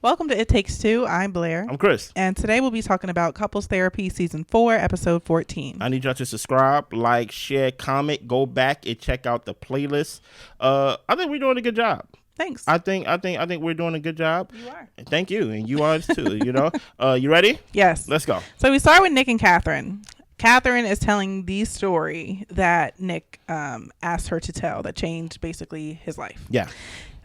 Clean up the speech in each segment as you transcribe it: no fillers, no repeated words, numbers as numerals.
Welcome to It Takes Two. I'm Blair. I'm Chris. And today we'll be talking about Couples Therapy Season 4, Episode 14. I need y'all to subscribe, like, share, comment, go back and check out the playlist. I think we're doing a good job. Thanks. I think we're doing a good job. You are. Thank you. And you are too, you know. You ready? Yes. Let's go. So we start with Nick and Katherine. Katherine is telling the story that Nick asked her to tell that changed basically his life. Yeah.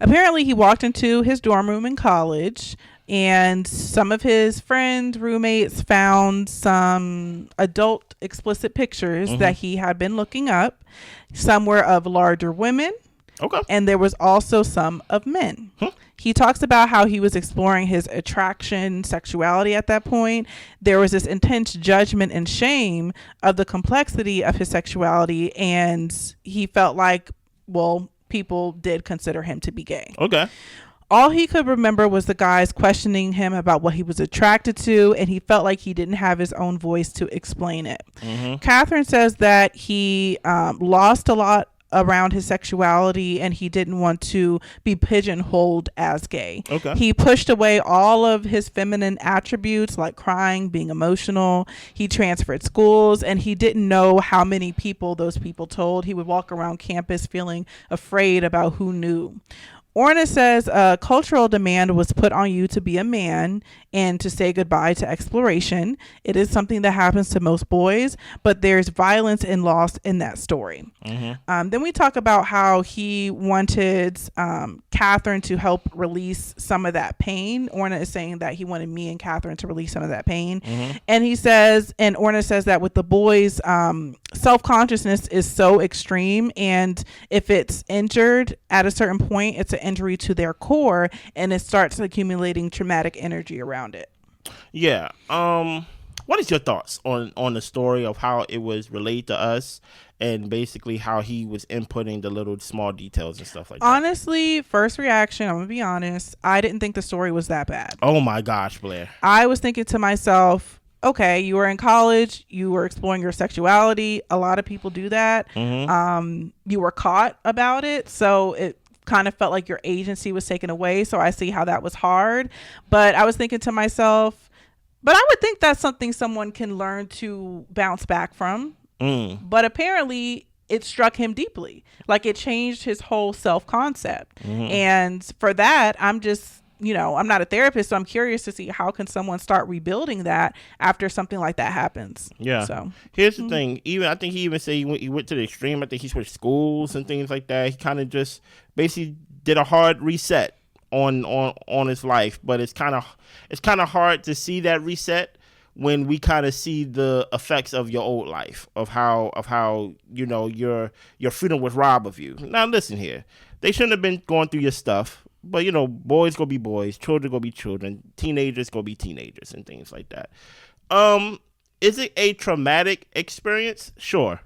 Apparently, he walked into his dorm room in college, and some of his friends, roommates, found some adult explicit pictures that he had been looking up. Some were of larger women. Okay. And there was also some of men. He talks about how he was exploring his attraction, sexuality at that point. There was this intense judgment and shame of the complexity of his sexuality, and he felt like, well, people did consider him to be gay. Okay. All he could remember was the guys questioning him about what he was attracted to, and he felt like he didn't have his own voice to explain it. Katherine says that he lost a lot around his sexuality, and he didn't want to be pigeonholed as gay. Okay. He pushed away all of his feminine attributes like crying, being emotional. He transferred schools, and he didn't know how many people those people told. He would walk around campus feeling afraid about who knew. Orna says a cultural demand was put on you to be a man and to say goodbye to exploration. It is something that happens to most boys, but there's violence and loss in that story. Then we talk about how he wanted Katherine to help release some of that pain. Orna is saying that he wanted me and Katherine to release some of that pain. And he says, and Orna says that with the boys, self-consciousness is so extreme, and if it's injured at a certain point, it's an injury to their core, and it starts accumulating traumatic energy around it. Yeah. What is your thoughts on the story of how it was relayed to us, and basically how he was inputting the little small details and stuff like that? Honestly, first reaction, I'm gonna be honest, I didn't think the story was that bad. Oh my gosh, Blair. I was thinking to myself, okay, you were in college, you were exploring your sexuality. A lot of people do that. You were caught about it, so it kind of felt like your agency was taken away. So I see how that was hard. But I was thinking to myself, but I would think that's something someone can learn to bounce back from. But apparently it struck him deeply. Like, it changed his whole self-concept. And for that, I'm just, I'm not a therapist, so I'm curious to see how can someone start rebuilding that after something like that happens. Yeah. So here's the thing. I think he even said he went to the extreme. I think he switched schools and things like that. He kind of just basically did a hard reset on his life. But it's kind of hard to see that reset when we kind of see the effects of your old life, of how your freedom was robbed of you. Now listen here, they shouldn't have been going through your stuff. But, boys gonna be boys, children gonna be children, teenagers gonna be teenagers and things like that. Is it a traumatic experience? Sure.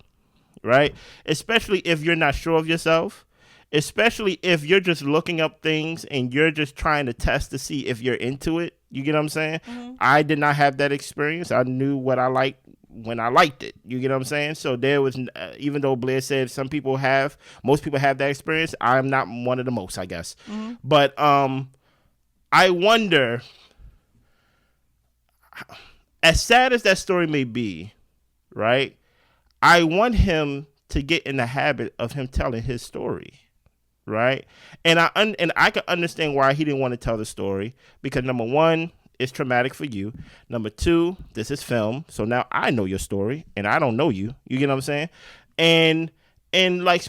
Right? Especially if you're not sure of yourself. Especially if you're just looking up things and you're just trying to test to see if you're into it. You get what I'm saying? I did not have that experience. I knew what I liked when I liked it. You get what I'm saying? So there was, even though Blair said most people have that experience, I'm not one of the most, I guess. But I wonder, as sad as that story may be, right? I want him to get in the habit of him telling his story, right? And I can understand why he didn't want to tell the story, because number one, it's traumatic for you. Number two, this is film. So now I know your story and I don't know you. You get what I'm saying?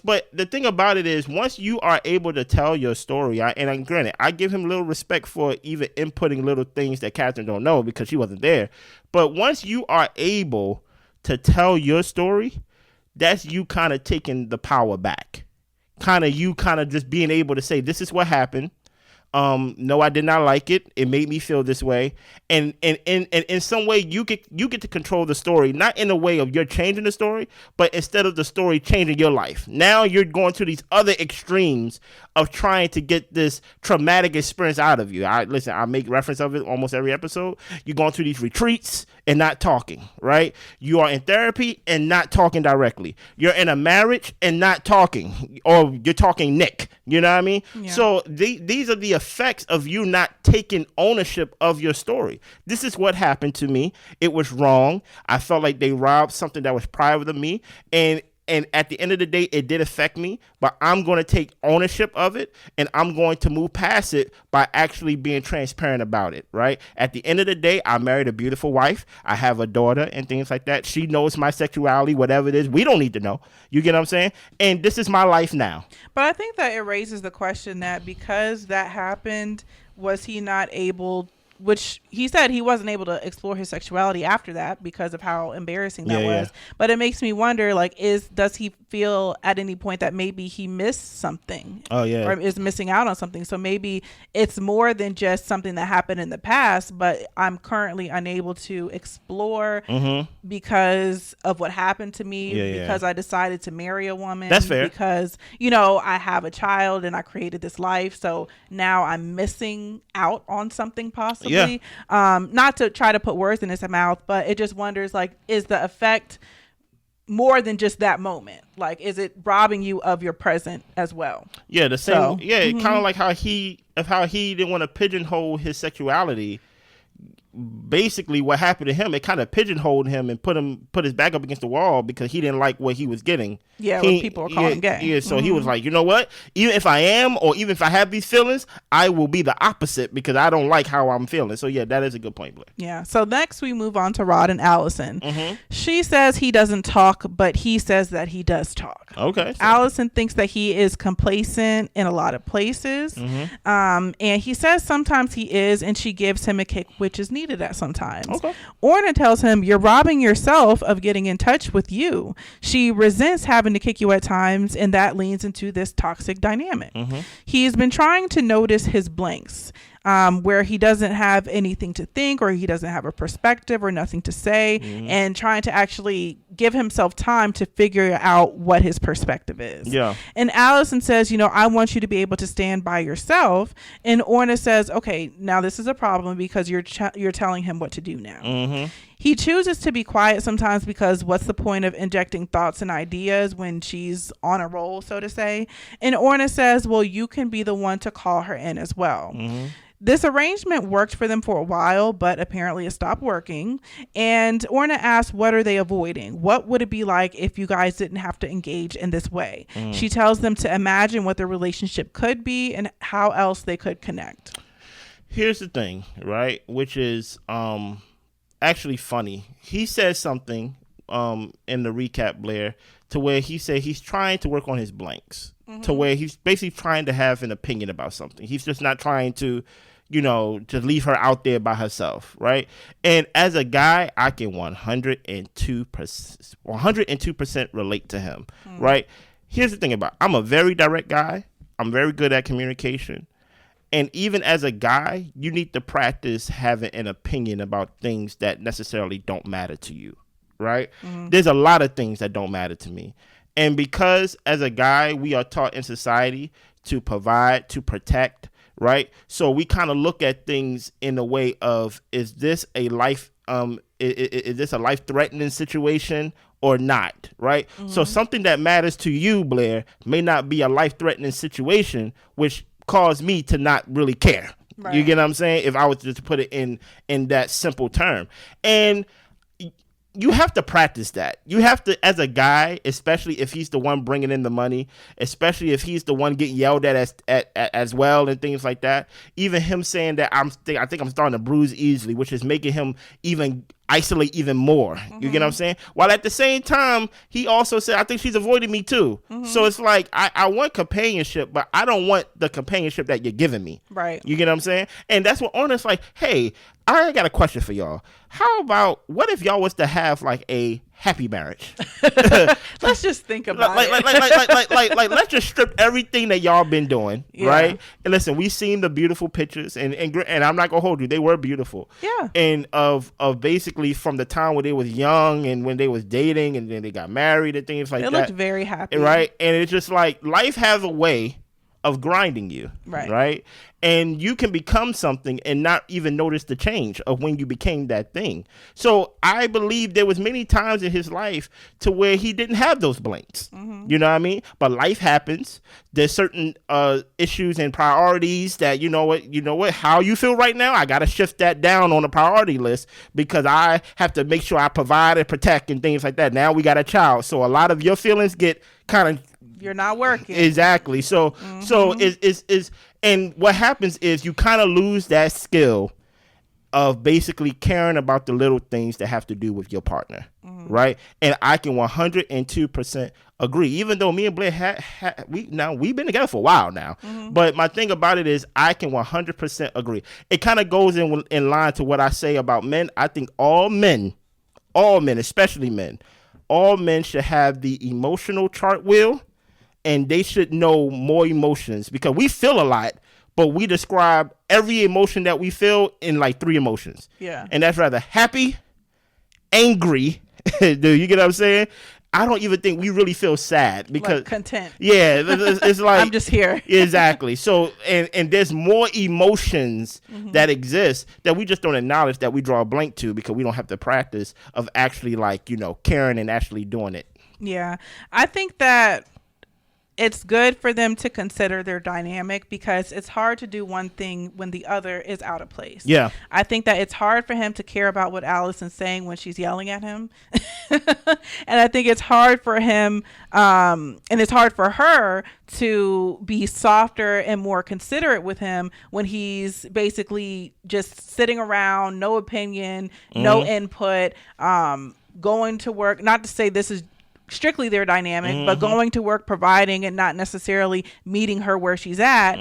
But the thing about it is, once you are able to tell your story, granted, I give him a little respect for even inputting little things that Katherine don't know because she wasn't there. But once you are able to tell your story, that's you kind of taking the power back. You just being able to say, this is what happened. No, I did not like it. It made me feel this way. And in some way, you get to control the story, not in a way of you're changing the story, but instead of the story changing your life. Now you're going to these other extremes of trying to get this traumatic experience out of you. I make reference of it almost every episode. You're going through these retreats and not talking, right? You are in therapy and not talking directly. You're in a marriage and not talking, or you're talking Nick. You know what I mean? Yeah. So these are the effects of you not taking ownership of your story. This is what happened to me. It was wrong. I felt like they robbed something that was private of me, and at the end of the day, it did affect me, but I'm going to take ownership of it, and I'm going to move past it by actually being transparent about it, right? At the end of the day, I married a beautiful wife. I have a daughter and things like that. She knows my sexuality, whatever it is. We don't need to know. You get what I'm saying? And this is my life now. But I think that it raises the question that because that happened, was he not able, which he said he wasn't able to explore his sexuality after that because of how embarrassing that was. But it makes me wonder, like, does he feel at any point that maybe he missed something? Or is missing out on something? So maybe it's more than just something that happened in the past, but I'm currently unable to explore because of what happened to me, because I decided to marry a woman. That's fair. Because, you know, I have a child and I created this life. So now I'm missing out on something possibly. Not to try to put words in his mouth, but it just wonders, like, is the effect more than just that moment? Like, is it robbing you of your present as well? Yeah, the same. So, kind of like how he didn't want to pigeonhole his sexuality. Basically, what happened to him, it kind of pigeonholed him and put his back up against the wall because he didn't like what he was getting. Yeah, when people were calling him gay. Yeah, so he was like, you know what? Even if I am, or even if I have these feelings, I will be the opposite because I don't like how I'm feeling. So yeah, that is a good point, Blair. Yeah. So next we move on to Rod and Allison. She says he doesn't talk, but he says that he does talk. Okay. So. Allison thinks that he is complacent in a lot of places. And he says sometimes he is, and she gives him a kick, which is needed at sometimes. Okay. Orna tells him, you're robbing yourself of getting in touch with you. She resents having to kick you at times, and that leans into this toxic dynamic. He's been trying to notice his blanks, where he doesn't have anything to think, or he doesn't have a perspective or nothing to say, and trying to actually give himself time to figure out what his perspective is. Yeah. And Allison says, you know, I want you to be able to stand by yourself. And Orna says, okay, now this is a problem because you're telling him what to do now. He chooses to be quiet sometimes because what's the point of injecting thoughts and ideas when she's on a roll, so to say? And Orna says, well, you can be the one to call her in as well. This arrangement worked for them for a while, but apparently it stopped working. And Orna asks, what are they avoiding? What would it be like if you guys didn't have to engage in this way? She tells them to imagine what their relationship could be and how else they could connect. Here's the thing, right? Which is actually funny. He says something in the recap, Blair, to where he said he's trying to work on his blanks, to where he's basically trying to have an opinion about something. He's just not trying to, you know, to leave her out there by herself, right? And as a guy, I can 102% relate to him, right? Here's the thing about, I'm a very direct guy. I'm very good at communication. And even as a guy, you need to practice having an opinion about things that necessarily don't matter to you, right? There's a lot of things that don't matter to me. And because as a guy, we are taught in society to provide, to protect, right? So we kind of look at things in a way of, is this a life threatening situation or not, right? So something that matters to you, Blair, may not be a life threatening situation, which caused me to not really care. Right. You get what I'm saying? If I was just to put it in that simple term. And you have to practice that. You have to, as a guy, especially if he's the one bringing in the money, especially if he's the one getting yelled at as well and things like that. Even him saying that I think I'm starting to bruise easily, which is making him even isolate even more. You get what I'm saying? While at the same time, he also said, I think she's avoiding me too. So it's like, I want companionship, but I don't want the companionship that you're giving me. Right. You get what I'm saying? And that's what Orna's like, hey, I got a question for y'all. How about, what if y'all was to have like a happy marriage? Let's just think about it. Like, let's just strip everything that y'all been doing, right? And listen, we seen the beautiful pictures, and I'm not gonna hold you, they were beautiful. Yeah. And of basically from the time when they was young and when they was dating and then they got married and things like that. They looked very happy, right? And it's just like life has a way of grinding you, Right. right? And you can become something and not even notice the change of when you became that thing. So I believe there was many times in his life to where he didn't have those blanks. You know what I mean? But life happens. There's certain issues and priorities that you know what, how you feel right now, I gotta shift that down on the priority list because I have to make sure I provide and protect and things like that. Now we got a child, so a lot of your feelings get kind of, you're not working. Exactly. So is and what happens is you kind of lose that skill of basically caring about the little things that have to do with your partner, right? And I can 102% agree. Even though me and Blair we've been together for a while now, but my thing about it is I can 100% agree. It kind of goes in line to what I say about men. I think all men, especially men, all men should have the emotional chart wheel. And they should know more emotions because we feel a lot, but we describe every emotion that we feel in like 3 emotions. Yeah. And that's rather happy, angry. Do you get what I'm saying? I don't even think we really feel sad because like content. Yeah, it's like I'm just here. Exactly. So and there's more emotions that exist that we just don't acknowledge, that we draw a blank to because we don't have the practice of actually like, caring and actually doing it. Yeah. I think that it's good for them to consider their dynamic because it's hard to do one thing when the other is out of place. Yeah. I think that it's hard for him to care about what Allison's saying when she's yelling at him. And I think it's hard for him, and it's hard for her to be softer and more considerate with him when he's basically just sitting around, no opinion, no input, going to work. Not to say this is strictly their dynamic, but going to work, providing, and not necessarily meeting her where she's at.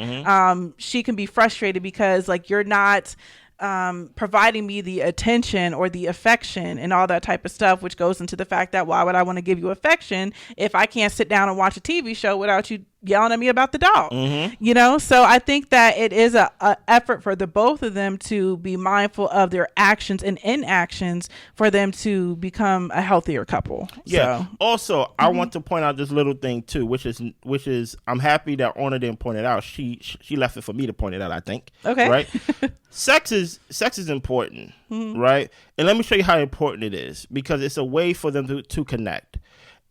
She can be frustrated because like you're not providing me the attention or the affection and all that type of stuff, which goes into the fact that why would I want to give you affection if I can't sit down and watch a TV show without you yelling at me about the dog? So I think that it is a effort for the both of them to be mindful of their actions and inactions for them to become a healthier couple. Yeah. So. Also, I want to point out this little thing too, which is I'm happy that Orna didn't point it out. She left it for me to point it out, I think. Okay. Right? Sex is important, right? And let me show you how important it is, because it's a way for them to connect.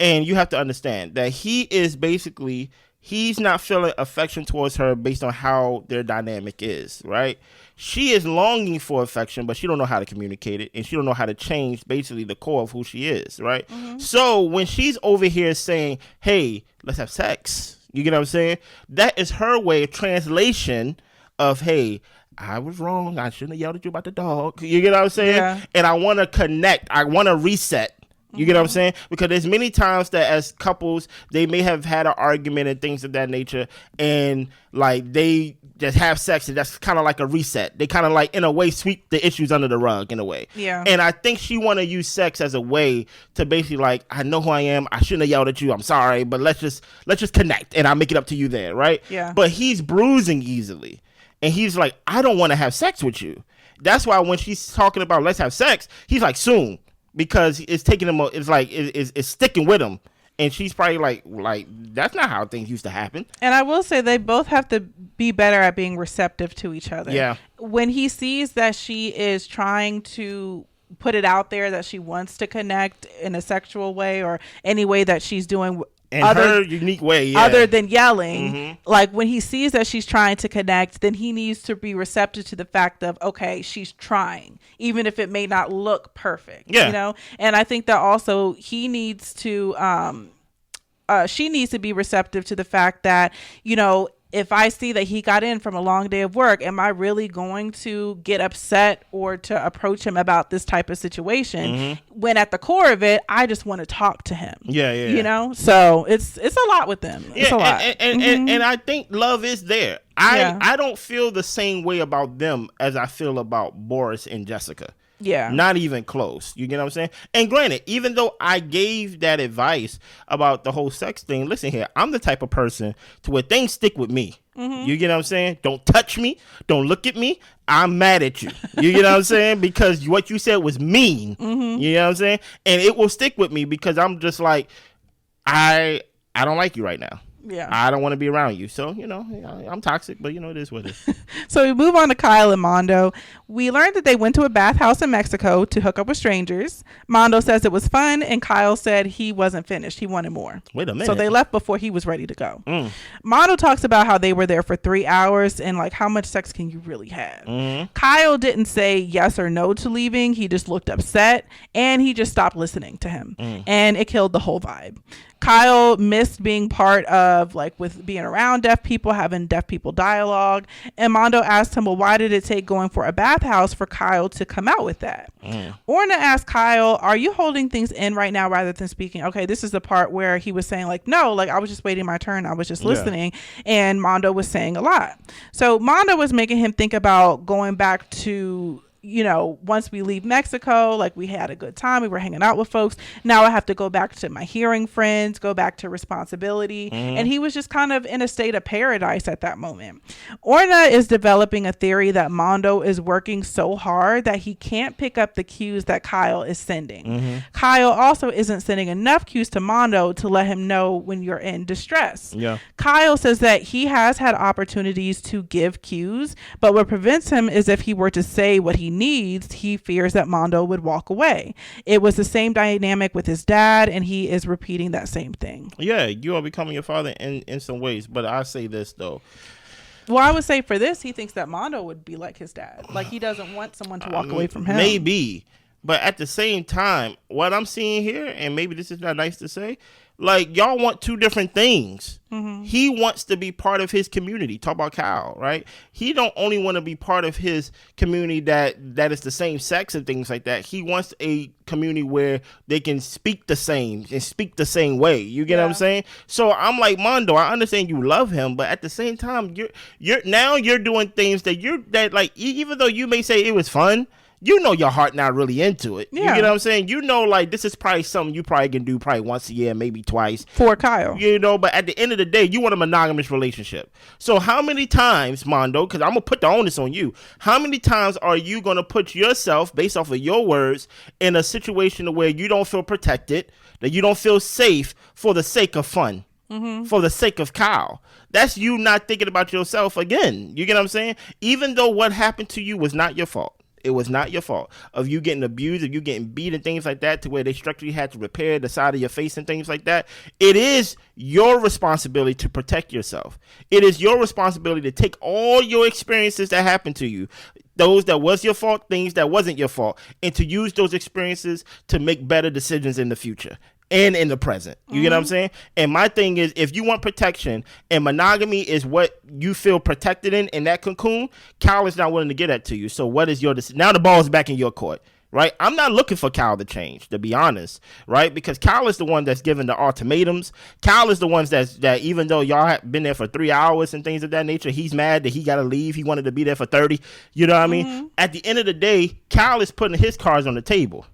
And you have to understand that he's not feeling affection towards her based on how their dynamic is, right? She is longing for affection, but she don't know how to communicate it, and she don't know how to change basically the core of who she is, right? So when she's over here saying, hey, let's have sex, you get what I'm saying? That is her way of translation of, hey, I was wrong. I shouldn't have yelled at you about the dog. You get what I'm saying? Yeah. And I want to connect. I want to reset. You get what I'm saying? Because there's many times that as couples, they may have had an argument and things of that nature, and like they just have sex, and that's kind of like a reset. They kind of like, in a way, sweep the issues under the rug in a way. Yeah. And I think she want to use sex as a way to basically like, I know who I am. I shouldn't have yelled at you. I'm sorry, but let's just connect, and I'll make it up to you there, right? Yeah. But he's bruising easily, and he's like, I don't want to have sex with you. That's why when she's talking about let's have sex, he's like, soon. Because it's taking him, it's like it's sticking with him, and she's probably like that's not how things used to happen. And I will say they both have to be better at being receptive to each other. Yeah. When he sees that she is trying to put it out there that she wants to connect in a sexual way or any way that she's doing In her unique way, yeah. Other than yelling, like when he sees that she's trying to connect, then he needs to be receptive to the fact of, okay, she's trying, even if it may not look perfect. Yeah. And I think that also he needs to, she needs to be receptive to the fact that, if I see that he got in from a long day of work, am I really going to get upset or to approach him about this type of situation when at the core of it, I just want to talk to him? Yeah. So it's a lot with them. It's a lot. And I think love is there. I don't feel the same way about them as I feel about Boris and Jessica. Yeah. Not even close. You get what I'm saying? And granted, even though I gave that advice about the whole sex thing, listen here, I'm the type of person to where things stick with me. You get what I'm saying? Don't touch me. Don't look at me. I'm mad at you. You get what I'm saying? Because what you said was mean. You know what I'm saying? And it will stick with me because I'm just like, I don't like you right now. Yeah. I don't want to be around you. So, I'm toxic, but it is what it is. So we move on to Kyle and Mondo. We learned that they went to a bathhouse in Mexico to hook up with strangers. Mondo says it was fun, and Kyle said he wasn't finished. He wanted more. Wait a minute. So they left before he was ready to go. Mondo talks about how they were there for 3 hours and like how much sex can you really have. Kyle didn't say yes or no to leaving. He just looked upset, and he just stopped listening to him. And it killed the whole vibe. Kyle missed being part of, like, with being around deaf people, having deaf people dialogue. And Mondo asked him, well, why did it take going for a bathhouse for Kyle to come out with that? Orna asked Kyle, are you holding things in right now rather than speaking? Okay, this is the part where he was saying, like, no, like, I was just waiting my turn. I was just listening. And Mondo was saying a lot. So Mondo was making him think about going back to, once we leave Mexico, like we had a good time, we were hanging out with folks. Now I have to go back to my hearing friends, go back to responsibility. And he was just kind of in a state of paradise at that moment. Orna is developing a theory that Mondo is working so hard that he can't pick up the cues that Kyle is sending. Kyle also isn't sending enough cues to Mondo to let him know when you're in distress. Kyle says that he has had opportunities to give cues, but what prevents him is if he were to say what he needs, he fears that Mondo would walk away. It was the same dynamic with his dad, and he is repeating that same thing. Yeah, you are becoming your father in some ways, but I say this though. Well, I would say for this, he thinks that Mondo would be like his dad. Like he doesn't want someone to walk away from him. Maybe. But at the same time, what I'm seeing here, and maybe this is not nice to say, like y'all want two different things. He wants to be part of his community. Talk about Kyle, right? He don't only want to be part of his community that is the same sex and things like that. He wants a community where they can speak the same and speak the same way. You get what I'm saying? So I'm like, Mondo, I understand you love him, but at the same time, you're doing things that like even though you may say it was fun, your heart not really into it. You get what I'm saying? Like this is probably something you probably can do probably once a year, maybe twice. For Kyle. But at the end of the day, you want a monogamous relationship. So how many times, Mondo, because I'm going to put the onus on you, how many times are you going to put yourself, based off of your words, in a situation where you don't feel protected, that you don't feel safe for the sake of fun? For the sake of Kyle. That's you not thinking about yourself again. You get what I'm saying? Even though what happened to you was not your fault. It was not your fault of you getting abused, of you getting beat and things like that, to where they structurally had to repair the side of your face and things like that. It is your responsibility to protect yourself. It is your responsibility to take all your experiences that happened to you, those that was your fault, things that wasn't your fault, and to use those experiences to make better decisions in the future and in the present. You get what I'm saying? And my thing is, if you want protection and monogamy is what you feel protected in that cocoon, Kyle is not willing to get that to you. So what is your decision? Now the ball is back in your court, right? I'm not looking for Kyle to change, to be honest, right? Because Kyle is the one that's giving the ultimatums. Kyle is the one that even though y'all have been there for 3 hours and things of that nature, he's mad that he got to leave. He wanted to be there for 30. You know what I mean? At the end of the day, Kyle is putting his cards on the table.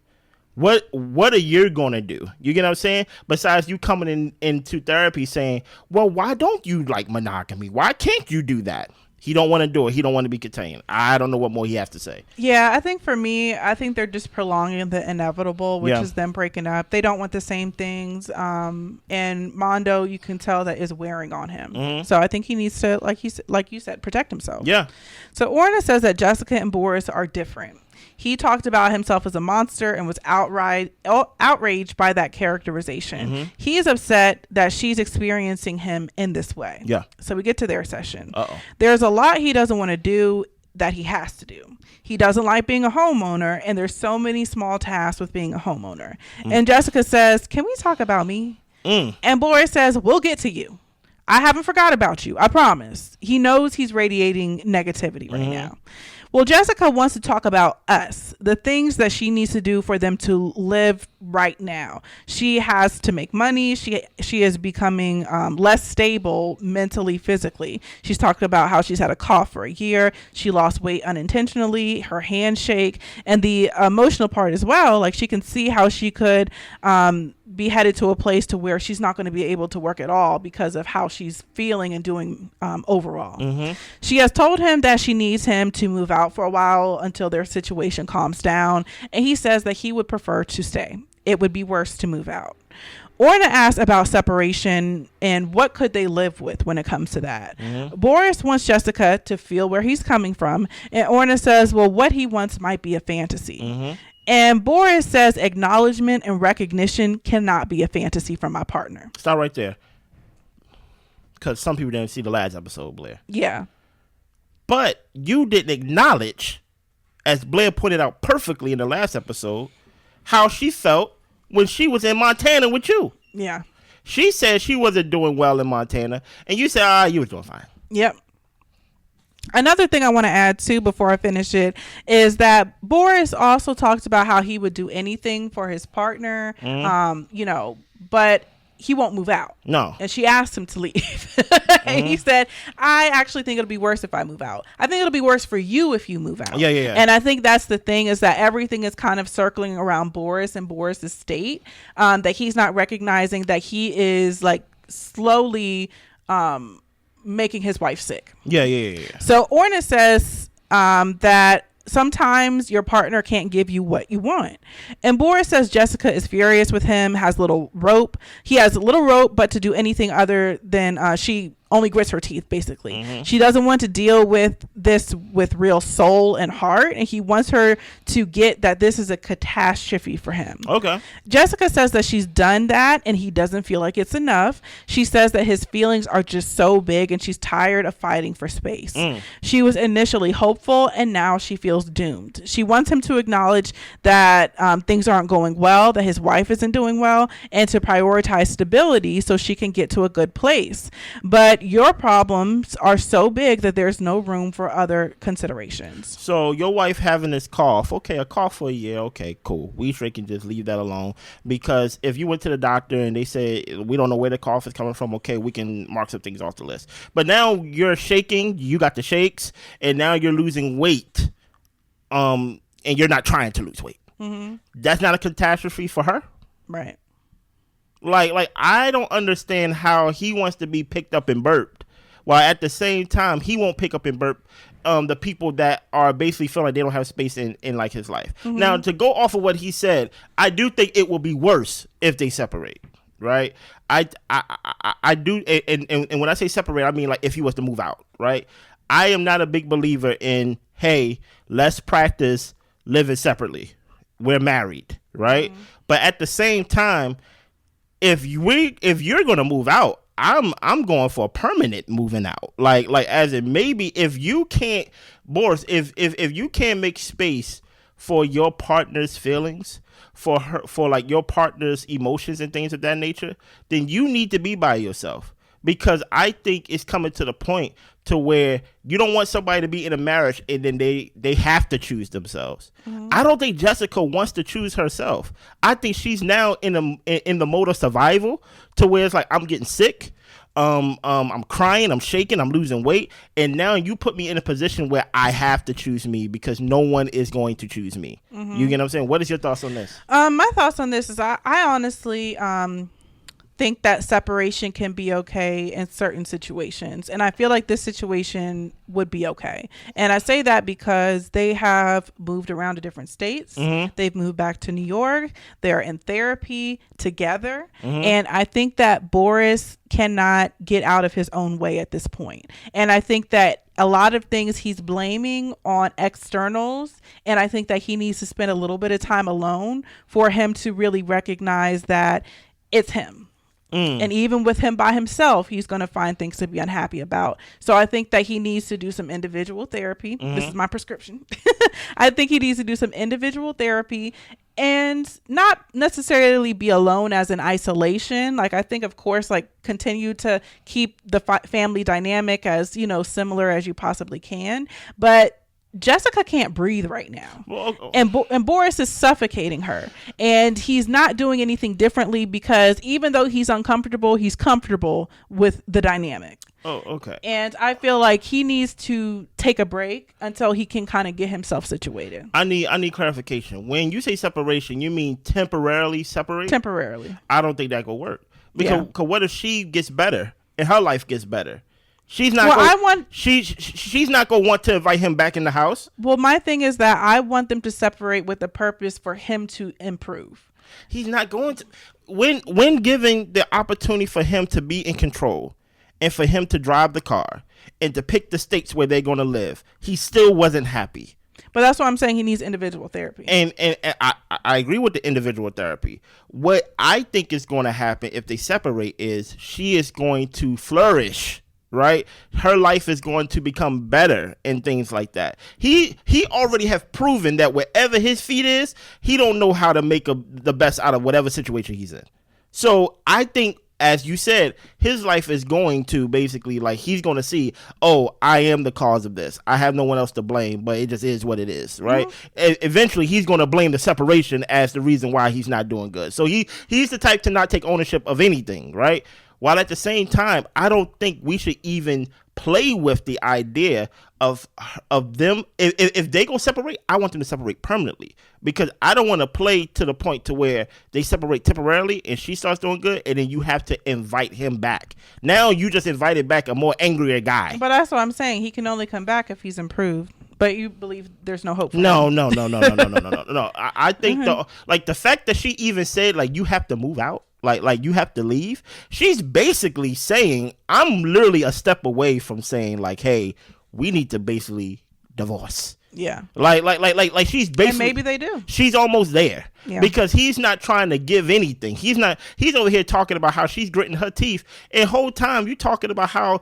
What are you going to do? You get what I'm saying? Besides you coming into therapy saying, well, why don't you like monogamy? Why can't you do that? He don't want to do it. He don't want to be contained. I don't know what more he has to say. Yeah, I think for me, I think they're just prolonging the inevitable, which is them breaking up. They don't want the same things. And Mondo, you can tell that is wearing on him. So I think he needs to, like you said, protect himself. Yeah. So Orna says that Jessica and Boris are different. He talked about himself as a monster and was outraged by that characterization. He is upset that she's experiencing him in this way. Yeah. So we get to their session. There's a lot he doesn't want to do that he has to do. He doesn't like being a homeowner, and there's so many small tasks with being a homeowner. And Jessica says, can we talk about me? And Boris says, we'll get to you. I haven't forgot about you. I promise. He knows he's radiating negativity right now. Well, Jessica wants to talk about us, the things that she needs to do for them to live right now. She has to make money. She is becoming less stable mentally, physically. She's talked about how she's had a cough for a year. She lost weight unintentionally, her hands shake, and the emotional part as well. Like she can see how she could be headed to a place to where she's not going to be able to work at all because of how she's feeling and doing overall. She has told him that she needs him to move out for a while until their situation calms down, and he says that he would prefer to stay. It would be worse to move out. Orna asked about separation and what could they live with when it comes to that. Boris wants Jessica to feel where he's coming from, and Orna says, well, what he wants might be a fantasy. And Boris says acknowledgement and recognition cannot be a fantasy from my partner. Stop right there. Because some people didn't see the last episode, Blair. Yeah. But you didn't acknowledge, as Blair pointed out perfectly in the last episode, how she felt when she was in Montana with you. Yeah. She said she wasn't doing well in Montana, and you said, you was doing fine. Yep. Another thing I want to add too before I finish it is that Boris also talks about how he would do anything for his partner, but he won't move out. No. And she asked him to leave. And he said, I actually think it'll be worse if I move out. I think it'll be worse for you if you move out. Yeah. And I think that's the thing, is that everything is kind of circling around Boris and Boris's state, that he's not recognizing that he is like slowly making his wife sick. Yeah. So Orna says that sometimes your partner can't give you what you want. And Boris says Jessica is furious with him, has little rope. He has a little rope, but to do anything other than she only grits her teeth, basically. She doesn't want to deal with this with real soul and heart, and he wants her to get that this is a catastrophe for him. Okay. Jessica says that she's done that and he doesn't feel like it's enough. She says that his feelings are just so big and she's tired of fighting for space. She was initially hopeful and now she feels doomed. She wants him to acknowledge that things aren't going well, that his wife isn't doing well, and to prioritize stability so she can get to a good place. But your problems are so big that there's no room for other considerations. So your wife having this cough, okay, a cough for a year, okay, cool. We straight can just leave that alone, because if you went to the doctor and they say we don't know where the cough is coming from, okay, we can mark some things off the list. But now you're shaking, you got the shakes, and now you're losing weight, and you're not trying to lose weight. That's not a catastrophe for her, right? Like I don't understand how he wants to be picked up and burped, while at the same time he won't pick up and burp the people that are basically feeling like they don't have space in like his life. Now, to go off of what he said, I do think it will be worse if they separate, right? I do, and when I say separate, I mean like if he was to move out, right? I am not a big believer in, hey, let's practice living separately. We're married, right? But at the same time, if you're gonna move out, I'm going for a permanent moving out. Like as in, maybe if you can't, Boris, if you can't make space for your partner's feelings, for like your partner's emotions and things of that nature, then you need to be by yourself. Because I think it's coming to the point to where you don't want somebody to be in a marriage and then they have to choose themselves. I don't think Jessica wants to choose herself. I think she's now in the mode of survival, to where it's like, I'm getting sick, I'm crying, I'm shaking, I'm losing weight, and now you put me in a position where I have to choose me because no one is going to choose me. You get what I'm saying? What is your thoughts on this? My thoughts on this is I honestly think that separation can be okay in certain situations, and I feel like this situation would be okay. And I say that because they have moved around to different states. They've moved back to New York. They're in therapy together, and I think that Boris cannot get out of his own way at this point. And I think that a lot of things he's blaming on externals, and I think that he needs to spend a little bit of time alone for him to really recognize that it's him. And even with him by himself, he's going to find things to be unhappy about. So I think that he needs to do some individual therapy. This is my prescription. I think he needs to do some individual therapy and not necessarily be alone as in isolation. Like, I think, of course, like, continue to keep the family dynamic as, similar as you possibly can. But Jessica can't breathe right now. And Boris is suffocating her, and he's not doing anything differently, because even though he's uncomfortable, he's comfortable with the dynamic. Oh, okay. And I feel like he needs to take a break until he can kind of get himself situated. I need clarification. When you say separation, you mean temporarily separate? Temporarily. I don't think that could work, because what if she gets better and her life gets better? She's not. She's not gonna want to invite him back in the house. Well, my thing is that I want them to separate with a purpose for him to improve. He's not going to. when given the opportunity for him to be in control and for him to drive the car and to pick the states where they're going to live, he still wasn't happy. But that's why I'm saying he needs individual therapy. And I agree with the individual therapy. What I think is going to happen if they separate is she is going to flourish, right? Her life is going to become better and things like that. He already have proven that wherever his feet is, he don't know how to make the best out of whatever situation he's in. So I think, as you said, his life is going to basically, like, he's going to see, oh, I am the cause of this. I have no one else to blame, but it just is what it is, right? Mm-hmm. Eventually, he's going to blame the separation as the reason why he's not doing good. So he's the type to not take ownership of anything, right? While at the same time, I don't think we should even play with the idea of them. If they go separate, I want them to separate permanently, because I don't want to play to the point to where they separate temporarily and she starts doing good and then you have to invite him back. Now you just invited back a more angrier guy. But that's what I'm saying. He can only come back if he's improved. But you believe there's no hope for him. No. I think the fact that she even said, like, you have to move out. Like you have to leave. She's basically saying, I'm literally a step away from saying, like, hey, we need to basically divorce. Yeah. Like she's basically, and maybe they do. She's almost there. Yeah. Because he's not trying to give anything. He's over here talking about how she's gritting her teeth, and whole time you talking about how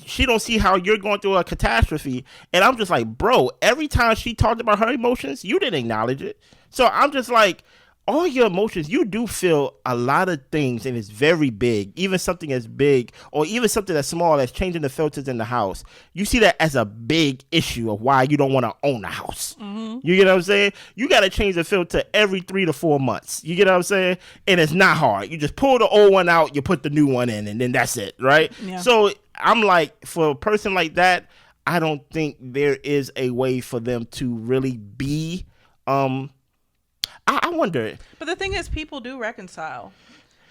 she don't see how you're going through a catastrophe. And I'm just like, bro, every time she talked about her emotions, you didn't acknowledge it. So I'm just like, all your emotions, you do feel a lot of things, and it's very big. Even something as big, or even something as small as changing the filters in the house, you see that as a big issue of why you don't want to own a house. Mm-hmm. You get what I'm saying? You got to change the filter every 3 to 4 months. You get what I'm saying? And it's not hard. You just pull the old one out, you put the new one in, and then that's it, right? Yeah. So I'm like, for a person like that, I don't think there is a way for them to really be I wonder. But the thing is, people do reconcile,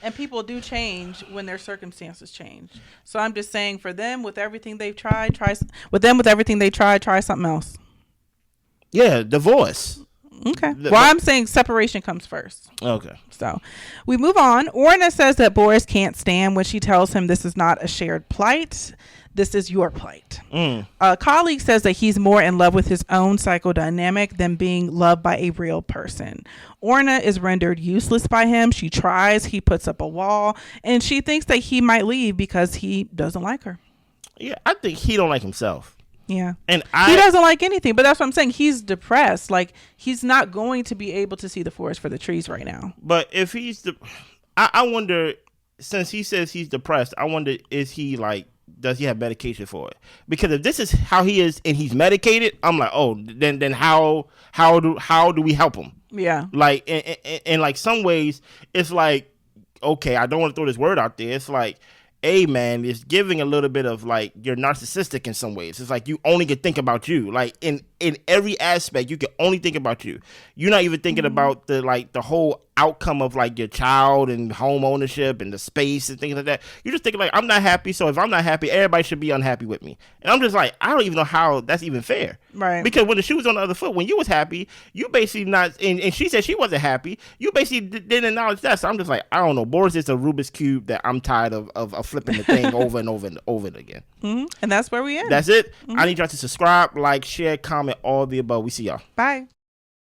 and people do change when their circumstances change. So I'm just saying, for them, with everything they've tried, try something else. Yeah, divorce. Okay. I'm saying separation comes first. Okay. So we move on. Orna says that Boris can't stand when she tells him this is not a shared plight. This is your plight. A colleague says that he's more in love with his own psychodynamic than being loved by a real person. Orna is rendered useless by him. She tries. He puts up a wall. And she thinks that he might leave because he doesn't like her. Yeah, I think he don't like himself. Yeah. And he doesn't like anything. But that's what I'm saying. He's depressed. Like, he's not going to be able to see the forest for the trees right now. But if he's I wonder, since he says he's depressed, I wonder, is he like, does he have medication for it? Because if this is how he is and he's medicated, I'm like, oh, then how do we help him? Yeah. Like, in like some ways, it's like, okay, I don't want to throw this word out there. It's like, hey, man, it's giving a little bit of, like, you're narcissistic in some ways. It's like you only can think about you. Like, in every aspect, you can only think about you. You're not even thinking about the whole outcome of, like, your child and home ownership and the space and things like that. You're just thinking, like, I'm not happy, so if I'm not happy, everybody should be unhappy with me. And I'm just like, I don't even know how that's even fair. Right. Because when the shoe was on the other foot, when you was happy, you basically not, and she said she wasn't happy, you basically didn't acknowledge that. So I'm just like, I don't know. Boris is a Rubik's Cube that I'm tired of flipping the thing over and over and over again. Mm-hmm. And that's where we end. That's it. I need y'all to subscribe, like, share, comment, all the above. We see y'all. Bye.